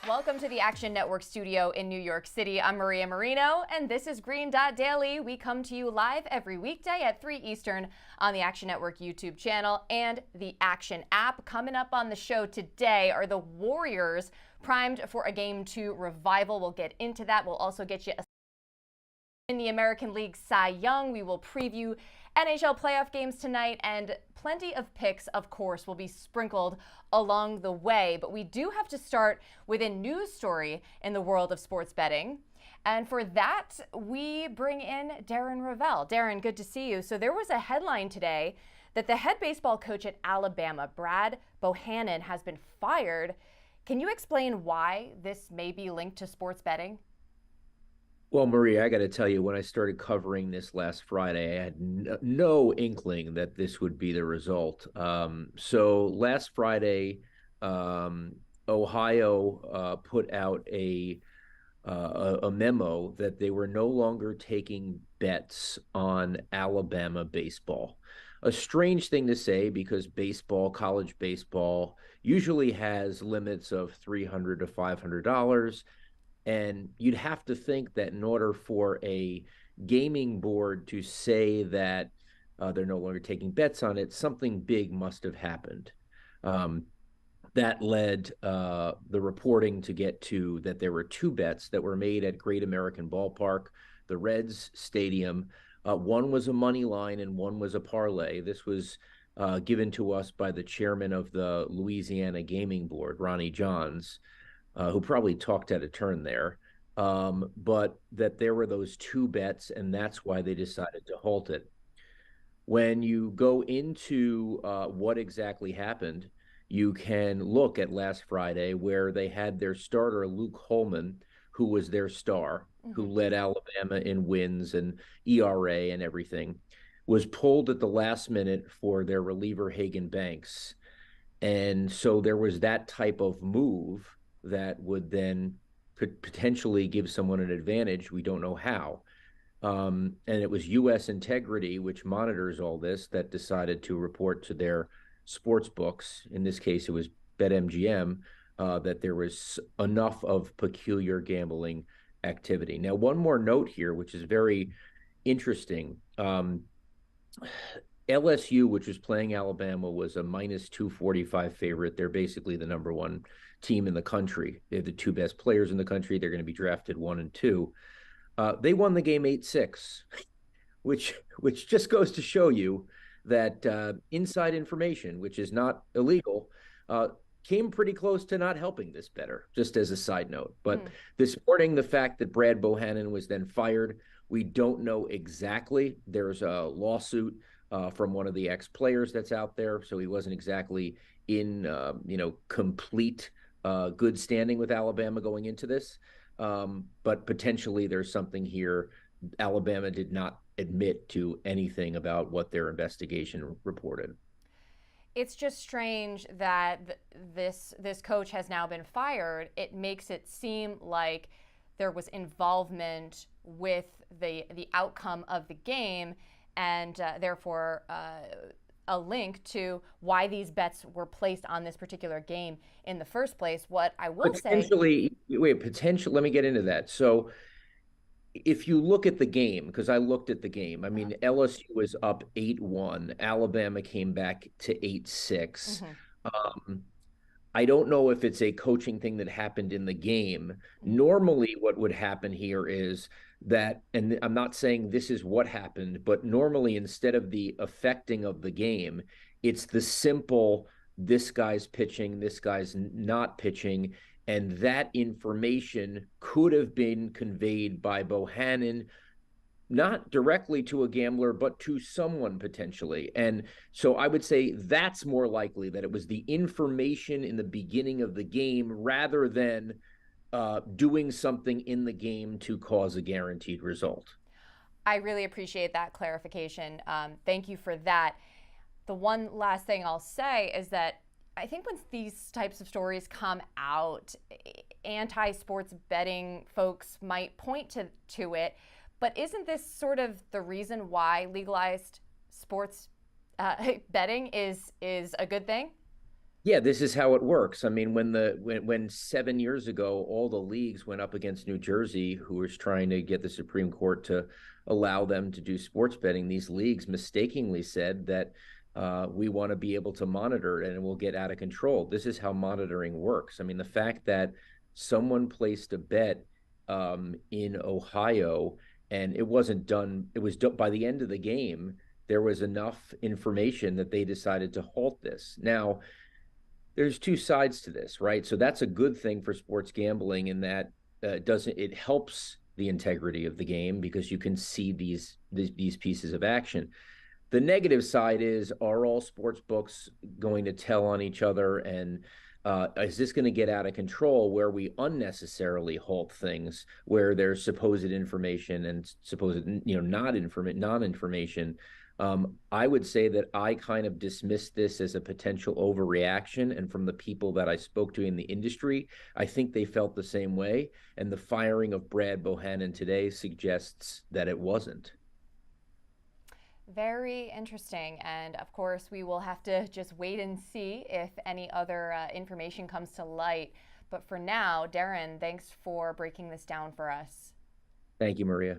Welcome to the Action Network studio in New York City. I'm Maria Marino, and this is Green Dot Daily. We come to you live every weekday at 3 Eastern on the Action Network YouTube channel and the Action app. Coming up on the show today are the Warriors primed for a Game 2 revival. We'll get into that. We'll also get you in the American League Cy Young. We will preview NHL playoff games tonight, and plenty of picks, of course, will be sprinkled along the way. But we do have to start with a news story in the world of sports betting. And for that, we bring in Darren Rovell. Darren, good to see you. So there was a headline today that the head baseball coach at Alabama, Brad Bohannon, has been fired. Can you explain why this may be linked to sports betting? Well, Maria, I got to tell you, when I started covering this last Friday, I had no inkling that this would be the result. So last Friday, Ohio put out a memo that they were no longer taking bets on Alabama baseball. A strange thing to say because baseball, college baseball, usually has limits of $300 to $500. And you'd have to think that in order for a gaming board to say that they're no longer taking bets on it, something big must have happened. That led the reporting to get to that there were two bets that were made at Great American Ballpark, the Reds Stadium. One was a money line and one was a parlay. This was given to us by the chairman of the Louisiana Gaming Board, Ronnie Johns, who probably talked out of turn there, but that there were those two bets, and that's why they decided to halt it. When you go into what exactly happened, you can look at last Friday where they had their starter, Luke Holman, who was their star, who led Alabama in wins and ERA and everything, was pulled at the last minute for their reliever, Hagan Banks. And so there was that type of move that would then potentially give someone an advantage. We don't know how. And it was U.S. Integrity, which monitors all this, that decided to report to their sports books. In this case, it was BetMGM, that there was enough of peculiar gambling activity. Now, one more note here, which is very interesting. LSU, which was playing Alabama, was a minus 245 favorite. They're basically the number one team in the country. They're the two best players in the country. They're going to be drafted 1 and 2. They won the game 8-6, which just goes to show you that inside information, which is not illegal, came pretty close to not helping this better, just as a side note. But this morning, the fact that Brad Bohannon was then fired, we don't know exactly. There's a lawsuit from one of the ex-players that's out there, so he wasn't exactly in complete good standing with Alabama going into this. But potentially there's something here. Alabama did not admit to anything about what their investigation reported. It's just strange that this coach has now been fired. It makes it seem like there was involvement with the outcome of the game, and therefore a link to why these bets were placed on this particular game in the first place. What I will say... Let me get into that. So if you look at the game, because I looked at the game, I mean, LSU was up 8-1. Alabama came back to 8-6. I don't know if it's a coaching thing that happened in the game. Normally, what would happen here is that, and I'm not saying this is what happened, but normally instead of the affecting of the game, it's the simple, this guy's pitching, this guy's not pitching. And that information could have been conveyed by Bohannon, not directly to a gambler, but to someone potentially. And so I would say that's more likely, that it was the information in the beginning of the game rather than doing something in the game to cause a guaranteed result. I really appreciate that clarification. Thank you for that. The one last thing I'll say is that I think when these types of stories come out, anti-sports betting folks might point to it, but isn't this sort of the reason why legalized sports betting is a good thing? Yeah, this is how it works. I mean, when 7 years ago all the leagues went up against New Jersey, who was trying to get the Supreme Court to allow them to do sports betting, these leagues mistakenly said that we want to be able to monitor it and it will get out of control. This is how monitoring works. I mean, the fact that someone placed a bet in Ohio and it wasn't done, it was done by the end of the game. There was enough information that they decided to halt this. Now, there's two sides to this, right? So that's a good thing for sports gambling in that doesn't it helps the integrity of the game because you can see these pieces of action. The negative side is, are all sports books going to tell on each other, and is this going to get out of control where we unnecessarily halt things where there's supposed information and supposed non-information. I would say that I kind of dismissed this as a potential overreaction. And from the people that I spoke to in the industry, I think they felt the same way. And the firing of Brad Bohannon today suggests that it wasn't. Very interesting. And of course, we will have to just wait and see if any other information comes to light. But for now, Darren, thanks for breaking this down for us. Thank you, Maria.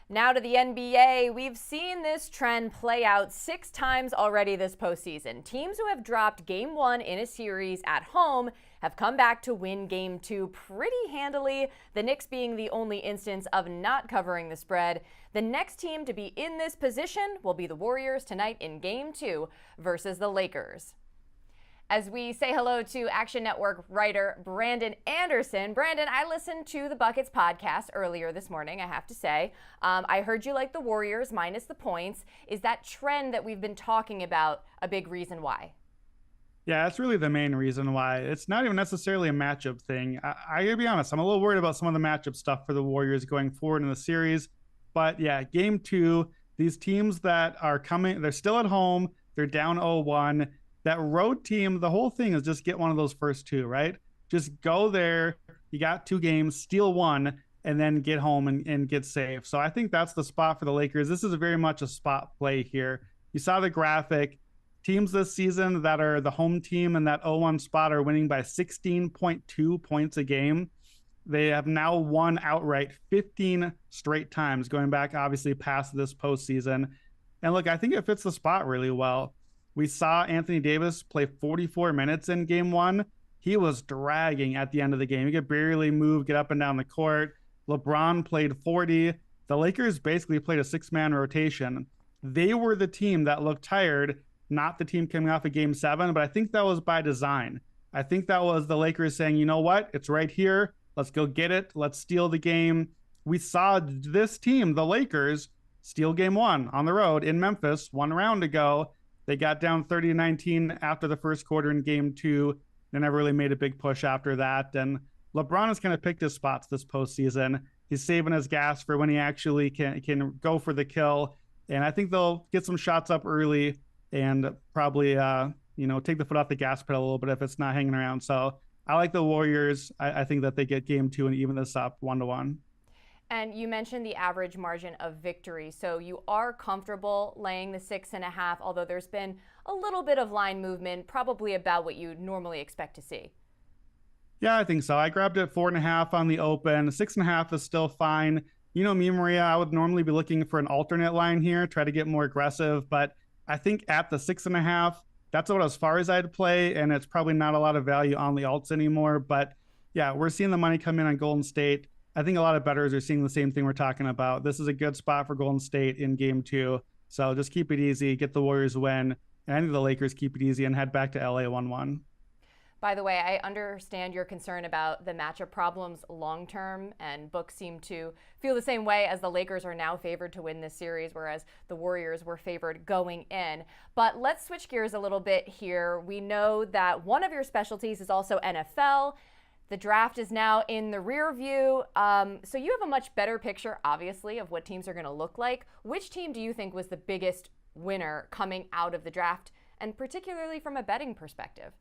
Now to the NBA. We've seen this trend play out 6 times already this postseason. Teams who have dropped game 1 in a series at home have come back to win game 2 pretty handily, the Knicks being the only instance of not covering the spread. The next team to be in this position will be the Warriors tonight in game 2 versus the Lakers. As we say hello to Action Network writer Brandon Anderson. Brandon, I listened to the Buckets podcast earlier this morning, I have to say. I heard you like the Warriors minus the points. Is that trend that we've been talking about a big reason why? Yeah, that's really the main reason why. It's not even necessarily a matchup thing. I gotta be honest, I'm a little worried about some of the matchup stuff for the Warriors going forward in the series. But yeah, game 2, these teams that are coming, they're still at home, they're down 0-1. That road team, the whole thing is just get one of those first 2, right? Just go there. You got 2 games, steal 1, and then get home and get safe. So I think that's the spot for the Lakers. This is very much a spot play here. You saw the graphic. Teams this season that are the home team in that 0-1 spot are winning by 16.2 points a game. They have now won outright 15 straight times, going back obviously past this postseason. And look, I think it fits the spot really well. We saw Anthony Davis play 44 minutes in game 1. He was dragging at the end of the game. He could barely move, get up and down the court. LeBron played 40. The Lakers basically played a 6-man rotation. They were the team that looked tired, not the team coming off of game 7, but I think that was by design. I think that was the Lakers saying, you know what? It's right here. Let's go get it. Let's steal the game. We saw this team, the Lakers, steal game 1 on the road in Memphis 1 round ago. They got down 30-19 after the first quarter in game 2. They never really made a big push after that. And LeBron has kind of picked his spots this postseason. He's saving his gas for when he actually can go for the kill. And I think they'll get some shots up early and probably, take the foot off the gas pedal a little bit if it's not hanging around. So I like the Warriors. I think that they get game 2 and even this up 1-1. And you mentioned the average margin of victory. So you are comfortable laying the 6.5, although there's been a little bit of line movement, probably about what you normally expect to see. Yeah, I think so. I grabbed it 4.5 on the open. 6.5 is still fine. You know me, Maria, I would normally be looking for an alternate line here, try to get more aggressive. But I think at the 6.5, that's about as far as I'd play. And it's probably not a lot of value on the alts anymore. But yeah, we're seeing the money come in on Golden State. I think a lot of bettors are seeing the same thing we're talking about. This is a good spot for Golden State in game 2. So just keep it easy, get the Warriors win, and I think the Lakers keep it easy and head back to LA 1-1. By the way, I understand your concern about the matchup problems long term, and books seem to feel the same way, as the Lakers are now favored to win this series, whereas the Warriors were favored going in. But let's switch gears a little bit here. We know that one of your specialties is also NFL. The draft is now in the rear view, so you have a much better picture, obviously, of what teams are going to look like. Which team do you think was the biggest winner coming out of the draft, and particularly from a betting perspective?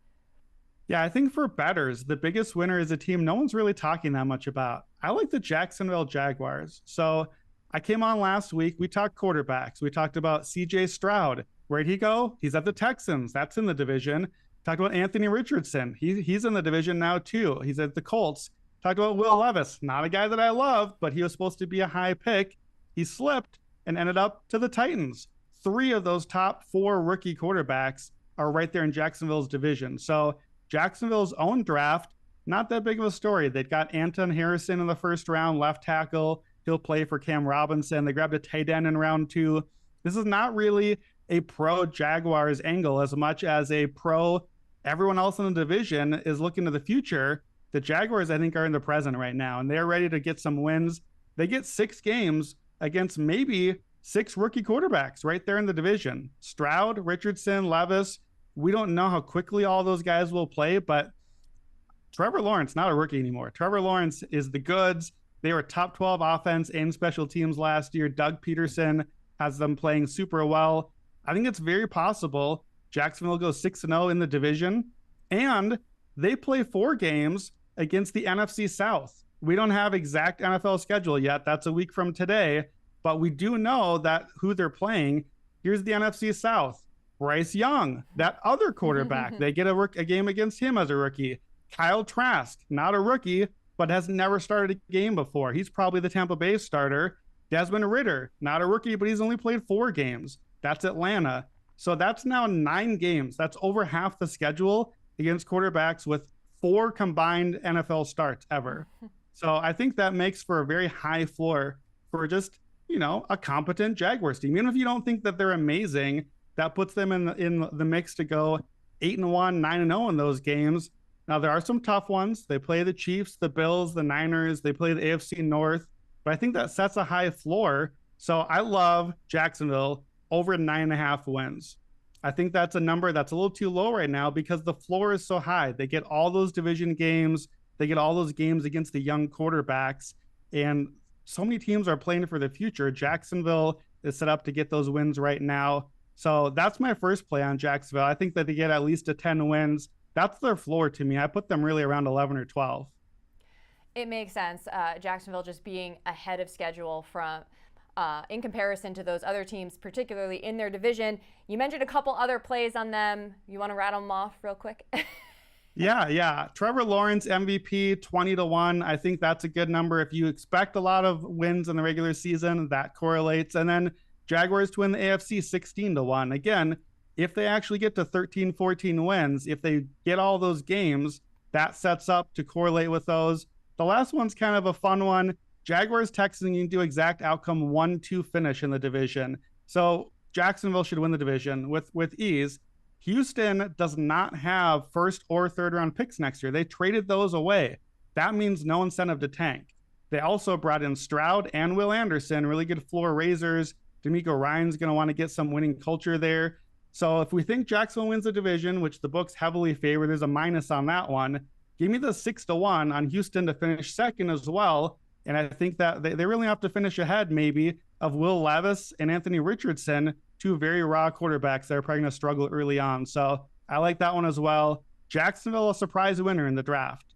Yeah, I think for bettors, the biggest winner is a team no one's really talking that much about. I like the Jacksonville Jaguars. So I came on last week. We talked quarterbacks. We talked about CJ Stroud. Where'd he go? He's at the Texans. That's in the division. Talked about Anthony Richardson. He's in the division now too. He's at the Colts. Talked about Will Levis, not a guy that I love, but he was supposed to be a high pick. He slipped and ended up to the Titans. 3 of those top 4 rookie quarterbacks are right there in Jacksonville's division. So Jacksonville's own draft, not that big of a story. They got Anton Harrison in the first round, left tackle. He'll play for Cam Robinson. They grabbed a tight end in round 2. This is not really a pro Jaguars angle as much as a pro everyone else in the division is looking to the future. The Jaguars, I think, are in the present right now, and they're ready to get some wins. They get 6 games against maybe 6 rookie quarterbacks right there in the division. Stroud, Richardson, Levis. We don't know how quickly all those guys will play, but Trevor Lawrence, not a rookie anymore. Trevor Lawrence is the goods. They were top 12 offense and special teams last year. Doug Peterson has them playing super well. I think it's very possible Jacksonville goes 6-0 in the division, and they play 4 games against the NFC South. We don't have exact NFL schedule yet. That's a week from today, but we do know that who they're playing. Here's the NFC South. Bryce Young, that other quarterback. They get a game against him as a rookie. Kyle Trask, not a rookie, but has never started a game before. He's probably the Tampa Bay starter. Desmond Ridder, not a rookie, but he's only played 4 games. That's Atlanta. So that's now 9 games. That's over half the schedule against quarterbacks with 4 combined NFL starts ever. So I think that makes for a very high floor for just, a competent Jaguars team. Even if you don't think that they're amazing, that puts them in the mix to go 8-1, 9-0 in those games. Now, there are some tough ones. They play the Chiefs, the Bills, the Niners. They play the AFC North. But I think that sets a high floor. So I love Jacksonville over 9.5 wins. I think that's a number that's a little too low right now because the floor is so high. They get all those division games. They get all those games against the young quarterbacks. And so many teams are playing for the future. Jacksonville is set up to get those wins right now. So that's my first play on Jacksonville. I think that they get at least 10 wins. That's their floor to me. I put them really around 11 or 12. It makes sense. Jacksonville just being ahead of schedule from in comparison to those other teams, particularly in their division. You mentioned a couple other plays on them. You want to rattle them off real quick? Yeah. Trevor Lawrence, MVP, 20-1. I think that's a good number. If you expect a lot of wins in the regular season, that correlates. And then Jaguars to win the AFC, 16-1. Again, if they actually get to 13, 14 wins, if they get all those games, that sets up to correlate with those. The last one's kind of a fun one. Jaguars, Texans, you can do exact outcome 1-2 finish in the division. So Jacksonville should win the division with ease. Houston does not have first or third round picks next year. They traded those away. That means no incentive to tank. They also brought in Stroud and Will Anderson, really good floor raisers. D'Amico Ryan's going to want to get some winning culture there. So if we think Jacksonville wins the division, which the books heavily favor, there's a minus on that one. Give me the 6-1 on Houston to finish second as well. And I think that they really have to finish ahead maybe of Will Levis and Anthony Richardson, 2 very raw quarterbacks that are probably going to struggle early on. So I like that one as well. Jacksonville, a surprise winner in the draft.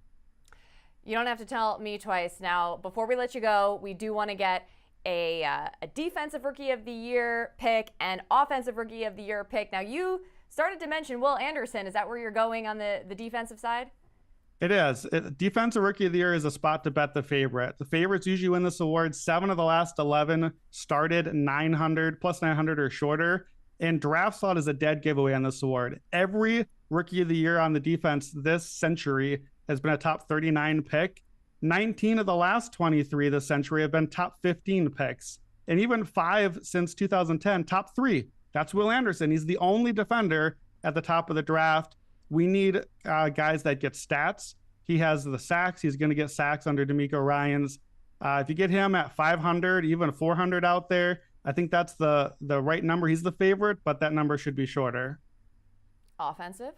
You don't have to tell me twice. Now, before we let you go, we do want to get a defensive rookie of the year pick and offensive rookie of the year pick. Now, you started to mention Will Anderson. Is that where you're going on the defensive side? It is. Defensive Rookie of the Year is a spot to bet the favorite. The favorites usually win this award. 7 of the last 11 started 900, plus 900 or shorter. And draft slot is a dead giveaway on this award. Every Rookie of the Year on the defense this century has been a top 39 pick. 19 of the last 23 this century have been top 15 picks. And even 5 since 2010, top 3. That's Will Anderson. He's the only defender at the top of the draft. We need guys that get stats. He has the sacks. He's going to get sacks under D'Amico Ryans. If you get him at 500, even 400 out there, I think that's the right number. He's the favorite, but that number should be shorter. Offensive,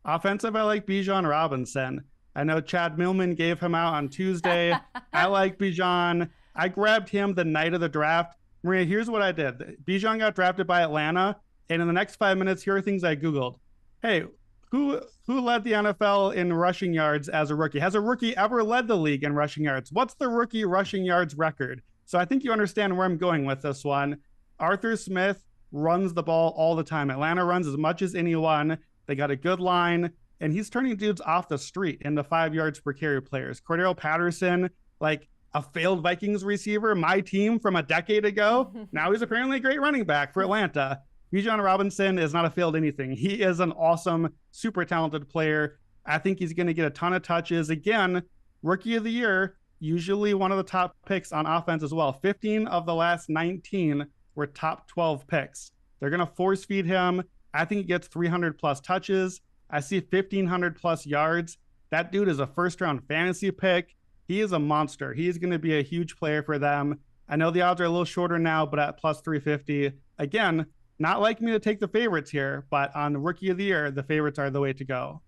I like Bijan Robinson. I know Chad Millman gave him out on Tuesday. I like Bijan. I grabbed him the night of the draft. Maria, here's what I did. Bijan got drafted by Atlanta, and in the next 5 minutes, here are things I Googled. Hey, who led the NFL in rushing yards as a rookie? Has a rookie ever led the league in rushing yards? What's the rookie rushing yards record? So I think you understand where I'm going with this one. Arthur Smith runs the ball all the time. Atlanta runs as much as anyone. They got a good line, and he's turning dudes off the street into 5 yards per carry players. Cordero Patterson, like a failed Vikings receiver, my team from a decade ago. Now he's apparently a great running back for Atlanta. Bijan Robinson is not a failed anything. He is an awesome, super talented player. I think he's going to get a ton of touches. Again, rookie of the year, usually one of the top picks on offense as well. 15 of the last 19 were top 12 picks. They're going to force feed him. I think he gets 300 plus touches. I see 1,500 plus yards. That dude is a first round fantasy pick. He is a monster. He is going to be a huge player for them. I know the odds are a little shorter now, but at plus 350, again, not like me to take the favorites here, but on the rookie of the year, the favorites are the way to go.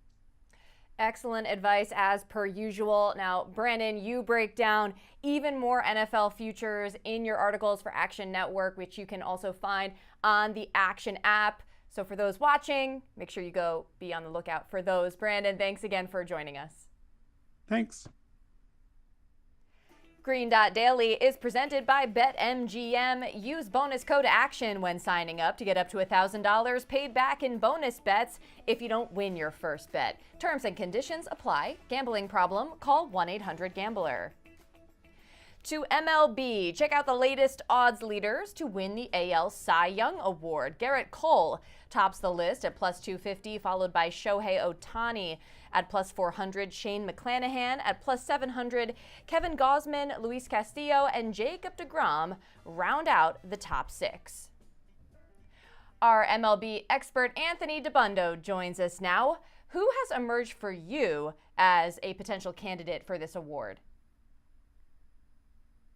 Excellent advice as per usual. Now, Brandon, you break down even more NFL futures in your articles for Action Network, which you can also find on the Action app. So for those watching, make sure you go be on the lookout for those. Brandon, thanks again for joining us. Thanks. Green Dot Daily is presented by BetMGM. Use bonus code ACTION when signing up to get up to $1,000 paid back in bonus bets if you don't win your first bet. Terms and conditions apply. Gambling problem? Call 1-800-GAMBLER. To MLB, check out the latest odds leaders to win the AL Cy Young Award. Garrett Cole tops the list at plus 250, followed by Shohei Ohtani at plus 400, Shane McClanahan at plus 700, Kevin Gausman, Luis Castillo, and Jacob deGrom round out the top 6. Our MLB expert Anthony Dabbundo joins us now. Who has emerged for you as a potential candidate for this award?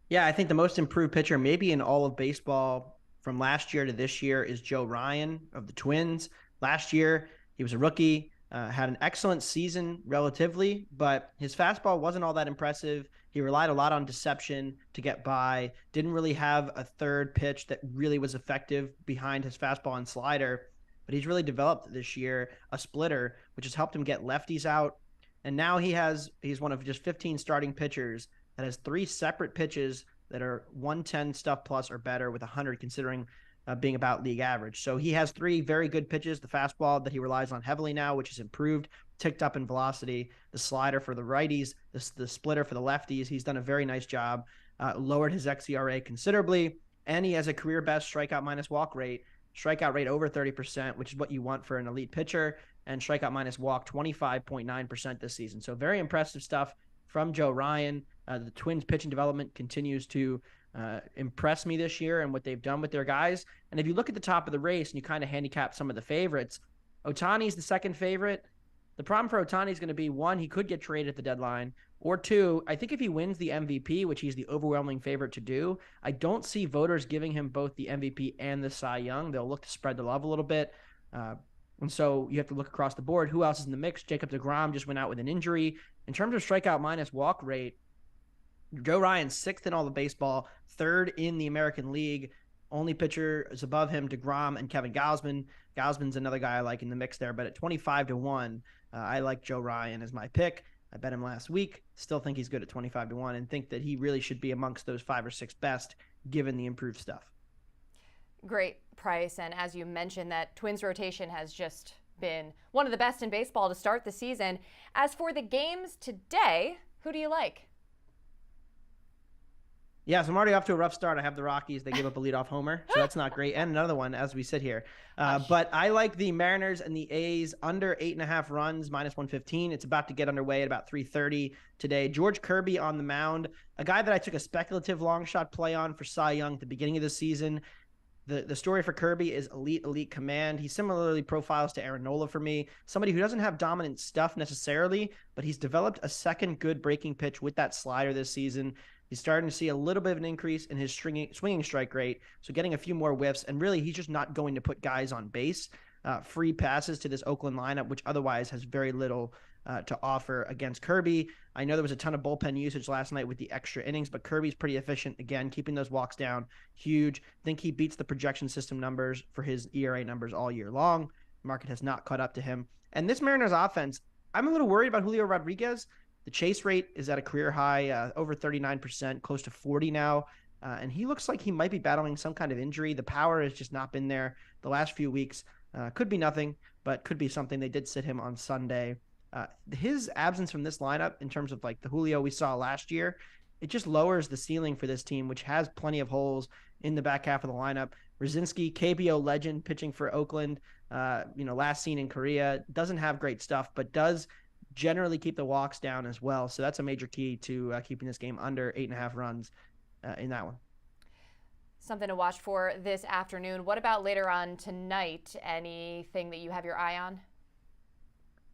Yeah, I think the most improved pitcher maybe in all of baseball from last year to this year is Joe Ryan of the Twins. Last year, he was a rookie, had an excellent season relatively, but his fastball wasn't all that impressive. He relied a lot on deception to get by, didn't really have a third pitch that really was effective behind his fastball and slider, but he's really developed this year a splitter, which has helped him get lefties out. And now he's one of just 15 starting pitchers that has 3 separate pitches that are 110 stuff plus or better with 100 considering being about league average. So he has 3 very good pitches, the fastball that he relies on heavily now, which has improved, ticked up in velocity, the slider for the righties, the splitter for the lefties. He's done a very nice job, lowered his xERA considerably, and he has a career best strikeout minus walk rate, strikeout rate over 30%, which is what you want for an elite pitcher, and strikeout minus walk 25.9% this season. So very impressive stuff from Joe Ryan. The Twins pitching development continues to impress me this year and what they've done with their guys. And if you look at the top of the race and you kind of handicap some of the favorites, Ohtani's the second favorite. The problem for Ohtani is going to be, 1, he could get traded at the deadline, or 2, I think if he wins the MVP, which he's the overwhelming favorite to do, I don't see voters giving him both the MVP and the Cy Young. They'll look to spread the love a little bit. And so you have to look across the board. Who else is in the mix? Jacob deGrom just went out with an injury. In terms of strikeout minus walk rate, Joe Ryan's 6th in all of baseball, 3rd in the American League. Only pitcher is above him, deGrom and Kevin Gausman. Gausman's another guy I like in the mix there, but at 25-1, I like Joe Ryan as my pick. I bet him last week. Still think he's good at 25-1 and think that he really should be amongst those 5 or 6 best given the improved stuff. Great price, and as you mentioned, that Twins rotation has just been one of the best in baseball to start the season. As for the games today, who do you like? Yeah, so I'm already off to a rough start. I have the Rockies. They gave up a leadoff homer, so that's not great. And another one as we sit here. But I like the Mariners and the A's under 8.5 runs, minus 115. It's about to get underway at about 3:30 today. George Kirby on the mound, a guy that I took a speculative long shot play on for Cy Young at the beginning of the season. The story for Kirby is elite command. He similarly profiles to Aaron Nola for me, somebody who doesn't have dominant stuff necessarily, but he's developed a second good breaking pitch with that slider this season. He's starting to see a little bit of an increase in his swinging strike rate, so getting a few more whiffs, and really he's just not going to put guys on base. Free passes to this Oakland lineup, which otherwise has very little to offer against Kirby. I know there was a ton of bullpen usage last night with the extra innings, but Kirby's pretty efficient, again, keeping those walks down, huge. Think he beats the projection system numbers for his ERA numbers all year long. The market has not caught up to him. And this Mariners offense, I'm a little worried about Julio Rodriguez. The chase rate is at a career high, over 39%, close to 40 now. And he looks like he might be battling some kind of injury. The power has just not been there the last few weeks. Could be nothing, but could be something. They did sit him on Sunday. His absence from this lineup, in terms of like the Julio we saw last year, it just lowers the ceiling for this team, which has plenty of holes in the back half of the lineup. Rosinski, KBO legend, pitching for Oakland, last seen in Korea, doesn't have great stuff, but does generally keep the walks down as well. So that's a major key to keeping this game under 8.5 runs in that one. Something to watch for this afternoon. What about later on tonight? Anything that you have your eye on?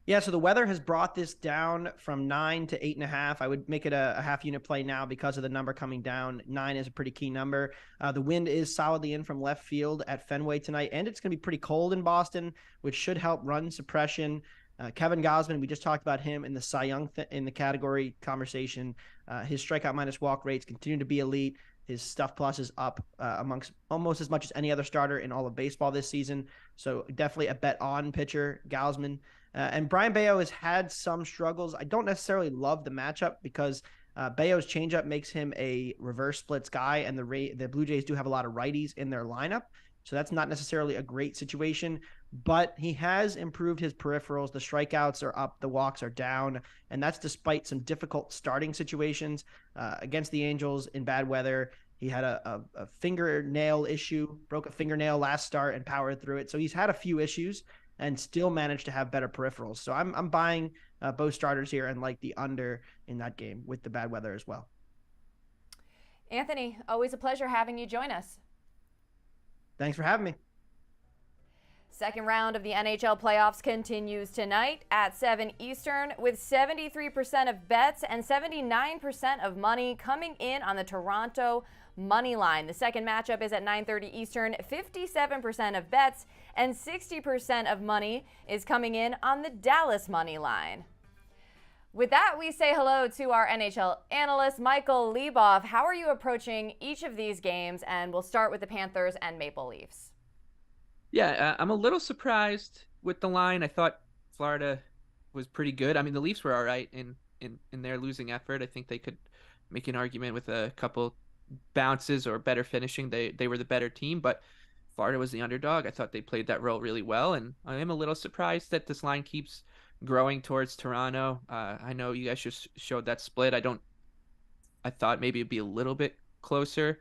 Yeah, so the weather has brought this down from 9 to 8.5. I would make it a half unit play now because of the number coming down. 9 is a pretty key number. The wind is solidly in from left field at Fenway tonight, and it's going to be pretty cold in Boston, which should help run suppression. Kevin Gausman, we just talked about him in the Cy Young in the category conversation. His strikeout minus walk rates continue to be elite. His stuff plus is up amongst almost as much as any other starter in all of baseball this season. So definitely a bet on pitcher, Gausman. And Brian Bayo has had some struggles. I don't necessarily love the matchup because Bayo's changeup makes him a reverse splits guy, and the Blue Jays do have a lot of righties in their lineup. So that's not necessarily a great situation, but he has improved his peripherals. The strikeouts are up, the walks are down, and that's despite some difficult starting situations against the Angels in bad weather. He had a fingernail issue, broke a fingernail last start and powered through it. So he's had a few issues and still managed to have better peripherals. So I'm buying both starters here and like the under in that game with the bad weather as well. Anthony, always a pleasure having you join us. Thanks for having me. Second round of the NHL playoffs continues tonight at 7 Eastern with 73% of bets and 79% of money coming in on the Toronto money line. The second matchup is at 9:30 Eastern. 57% of bets and 60% of money is coming in on the Dallas money line. With that, we say hello to our NHL analyst, Michael Leboff. How are you approaching each of these games? And we'll start with the Panthers and Maple Leafs. Yeah, I'm a little surprised with the line. I thought Florida was pretty good. I mean, the Leafs were all right in their losing effort. I think they could make an argument with a couple bounces or better finishing. They were the better team, but Florida was the underdog. I thought they played that role really well, and I am a little surprised that this line keeps growing towards Toronto. I know you guys just showed that split. I thought maybe it'd be a little bit closer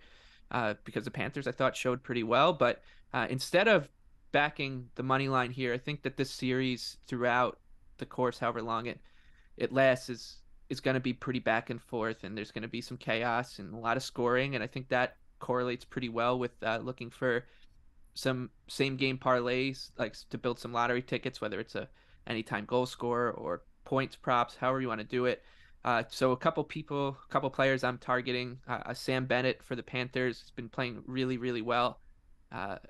because the Panthers I thought showed pretty well, but instead of backing the money line here, I think that this series throughout the course, however long it lasts, is going to be pretty back and forth, and there's going to be some chaos and a lot of scoring, and I think that correlates pretty well with looking for some same game parlays, like to build some lottery tickets, whether it's a anytime goal scorer or points props, however you want to do it. So a couple players I'm targeting. Sam Bennett for the Panthers has been playing really, really well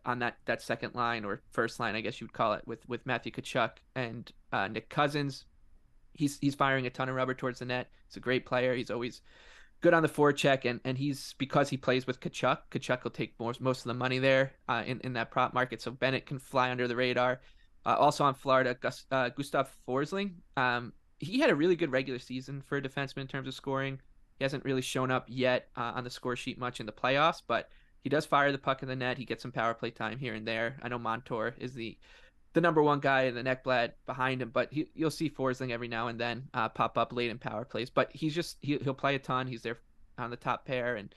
on that second line, or first line, I guess you would call it, with Matthew Tkachuk and Nick Cousins. He's firing a ton of rubber towards the net. He's a great player. He's always good on the forecheck, and he's, because he plays with Tkachuk will take most of the money there in that prop market. So Bennett can fly under the radar. Also on Florida, Gustav Forsling. He had a really good regular season for a defenseman in terms of scoring. He hasn't really shown up yet on the score sheet much in the playoffs, but he does fire the puck in the net. He gets some power play time here and there. I know Montour is the number one guy in the Neckblad behind him, but you'll see Forsling every now and then pop up late in power plays. But he'll play a ton. He's there on the top pair, and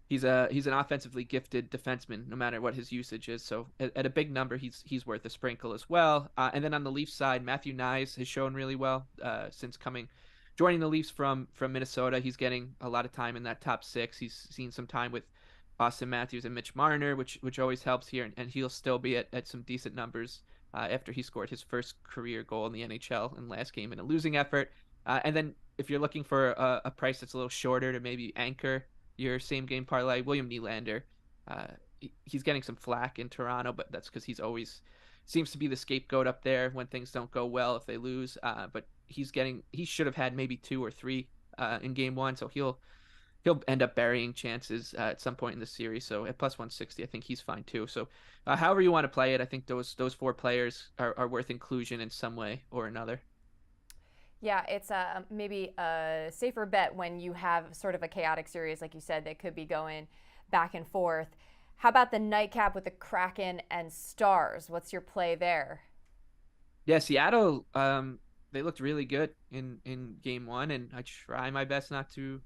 he's an offensively gifted defenseman, no matter what his usage is. So at a big number, he's worth a sprinkle as well. And then on the Leafs side, Matthew Knies has shown really well since joining the Leafs from Minnesota. He's getting a lot of time in that top six. He's seen some time with Austin Matthews and Mitch Marner, which always helps here, and he'll still be at some decent numbers after he scored his first career goal in the NHL in last game in a losing effort. And then if you're looking for a price that's a little shorter to maybe anchor your same game parlay, William Nylander. He's getting some flack in Toronto, but that's because he's always seems to be the scapegoat up there when things don't go well if they lose. But he should have had maybe 2 or 3 in game one, so he'll end up burying chances at some point in the series. So at plus 160, I think he's fine too. So however you want to play it, I think those 4 players are worth inclusion in some way or another. Yeah, it's maybe a safer bet when you have sort of a chaotic series, like you said, that could be going back and forth. How about the nightcap with the Kraken and Stars? What's your play there? Yeah, Seattle, they looked really good in game one, and I try my best not to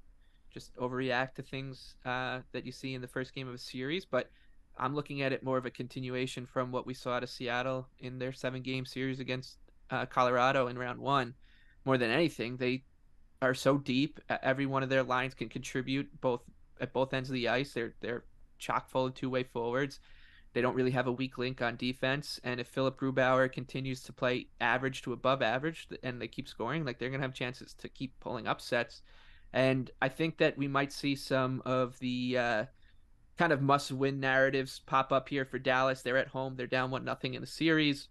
just overreact to things that you see in the first game of a series, but I'm looking at it more of a continuation from what we saw out of Seattle in their 7-game series against Colorado in round one. More than anything, they are so deep. Every one of their lines can contribute both at both ends of the ice. They're chock full of two-way forwards. They don't really have a weak link on defense. And if Philip Grubauer continues to play average to above average and they keep scoring, like, they're going to have chances to keep pulling upsets. And I think that we might see some of the kind of must-win narratives pop up here for Dallas. They're at home. They're down 1-0 in the series.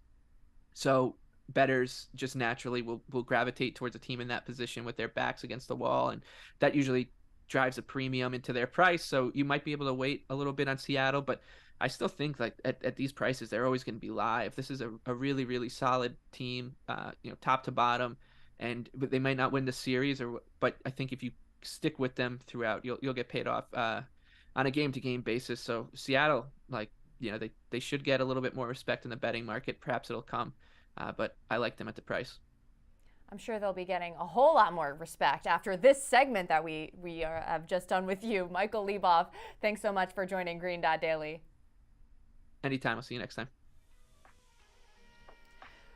So bettors just naturally will gravitate towards a team in that position with their backs against the wall. And that usually drives a premium into their price. So you might be able to wait a little bit on Seattle, but I still think, like, at these prices, they're always going to be live. This is a really, really solid team, top to bottom, but they might not win the series, but I think if you stick with them throughout, you'll get paid off on a game-to-game basis. So Seattle, they should get a little bit more respect in the betting market. Perhaps it'll come, but I like them at the price. I'm sure they'll be getting a whole lot more respect after this segment that we have just done with you. Michael Leboff, thanks so much for joining Green Dot Daily. Anytime. I'll see you next time.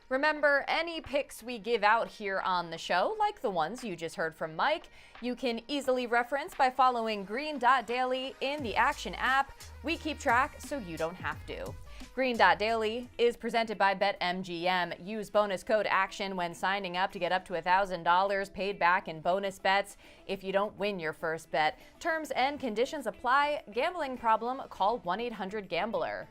Remember, any picks we give out here on the show, like the ones you just heard from Mike, you can easily reference by following Green Dot Daily in the Action app. We keep track so you don't have to. Green Dot Daily is presented by BetMGM. Use bonus code ACTION when signing up to get up to $1,000 paid back in bonus bets if you don't win your first bet. Terms and conditions apply. Gambling problem? Call 1-800-GAMBLER.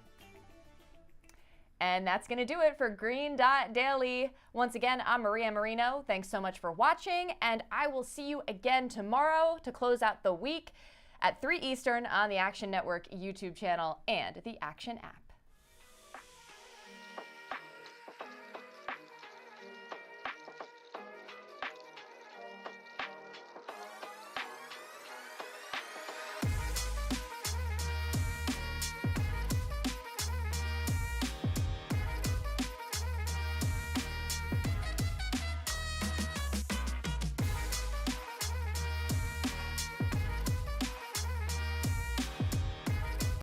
And that's going to do it for Green Dot Daily. Once again, I'm Maria Marino. Thanks so much for watching, and I will see you again tomorrow to close out the week at 3 Eastern on the Action Network YouTube channel and the Action app.